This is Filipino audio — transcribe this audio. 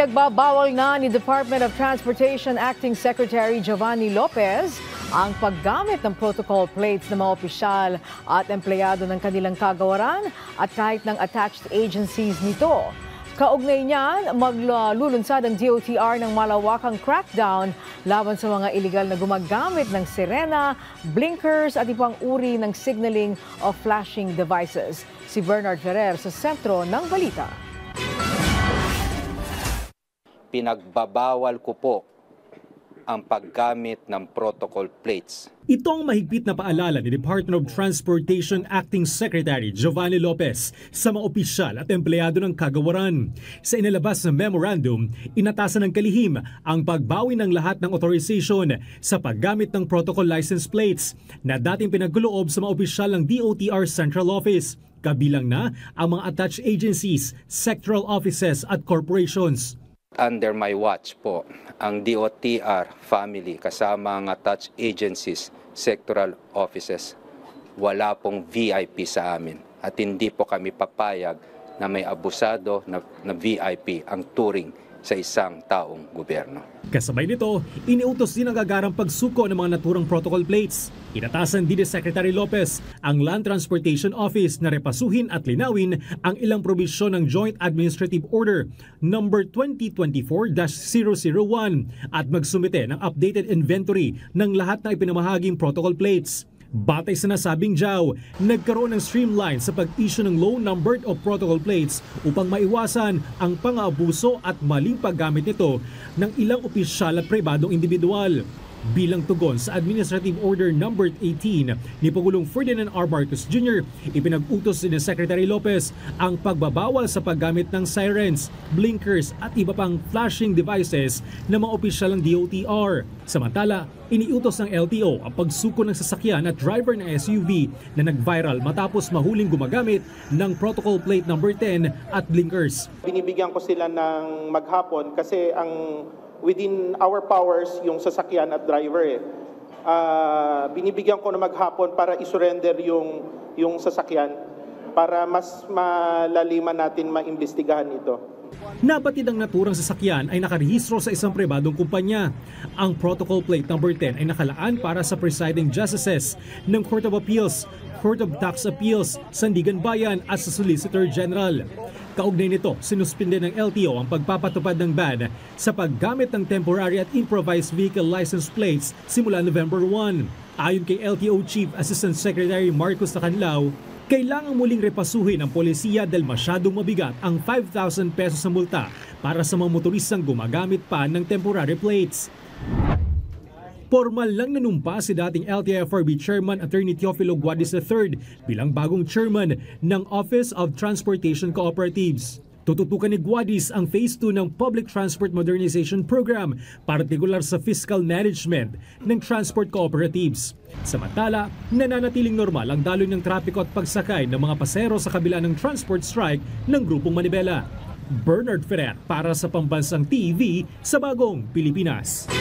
Ipinagbabawal na ni Department of Transportation Acting Secretary Giovanni Lopez ang paggamit ng protocol plates ng mga opisyal at empleyado ng kanilang kagawaran at kahit ng attached agencies nito. Kaugnay niyan, maglulunsad ang DOTR ng malawakang crackdown laban sa mga iligal na gumagamit ng sirena, blinkers at ibang uri ng signaling o flashing devices. Si Bernard Ferrer sa sentro ng balita. Pinagbabawal ko po ang paggamit ng protocol plates. Ito ang mahigpit na paalala ni Department of Transportation Acting Secretary Giovanni Lopez sa mga opisyal at empleyado ng kagawaran. Sa inilabas na memorandum, inatasan ng kalihim ang pagbawi ng lahat ng authorization sa paggamit ng protocol license plates na dating pinagkuloob sa mga opisyal ng DOTR Central Office, kabilang na ang mga attached agencies, sectoral offices at corporations. Under my watch po, ang DOTR family kasama ang attached agencies, sectoral offices, wala pong VIP sa amin at hindi po kami papayag na may abusado na VIP ang turing sa isang taong gobyerno. Kasabay nito, iniutos din ang agarang pagsuko ng mga naturang protocol plates. Inatasan din ni Secretary Lopez ang Land Transportation Office na repasuhin at linawin ang ilang probisyon ng Joint Administrative Order No. 2024-001 at magsumite ng updated inventory ng lahat ng ipinamahaging protocol plates. Batay sa nasabing JAW, nagkaroon ng streamline sa pag-issue ng low-numbered o protocol plates upang maiwasan ang pang-aabuso at maling paggamit nito ng ilang opisyal at pribadong individual. Bilang tugon sa Administrative Order No. 18 ni Pangulong Ferdinand R. Marcos Jr., ipinag-utos ni Secretary Lopez ang pagbabawal sa paggamit ng sirens, blinkers at iba pang flashing devices ng mga opisyal ng DOTR. Samantala, iniutos ng LTO ang pagsuko ng sasakyan at driver ng SUV na nag-viral matapos mahuling gumagamit ng protocol plate No. 10 at blinkers. Binibigyan ko sila ng maghapon kasi ang within our powers yung sasakyan at driver binibigyan ko na maghapon para isurrender yung sasakyan para mas malaliman natin maimbestigahan ito. Napatid ang naturang sasakyan ay nakarehistro sa isang pribadong kumpanya. Ang protocol plate No. 10 ay nakalaan para sa presiding justices ng Court of Appeals, Court of Tax Appeals, Sandigan Bayan at sa Solicitor General. Kaugnay nito, sinuspinde ng LTO ang pagpapatupad ng ban sa paggamit ng temporary at improvised vehicle license plates simula November 1. Ayon kay LTO Chief Assistant Secretary Marcos Tacanlao, kailangang muling repasuhin ng polisiya dahil masyadong mabigat ang 5,000 pesos na multa para sa mga motoristang gumagamit pa ng temporary plates. Formal lang nanumpa si dating LTFRB Chairman Attorney Teofilo Guadis III bilang bagong chairman ng Office of Transportation Cooperatives. Tututukan ni Guadis ang Phase 2 ng Public Transport Modernization Program, partikular sa fiscal management ng transport cooperatives. Samantala, nananatiling normal ang daloy ng trapiko at pagsakay ng mga pasero sa kabila ng transport strike ng Grupong Manibela. Bernard Ferrer para sa Pambansang TV sa Bagong Pilipinas.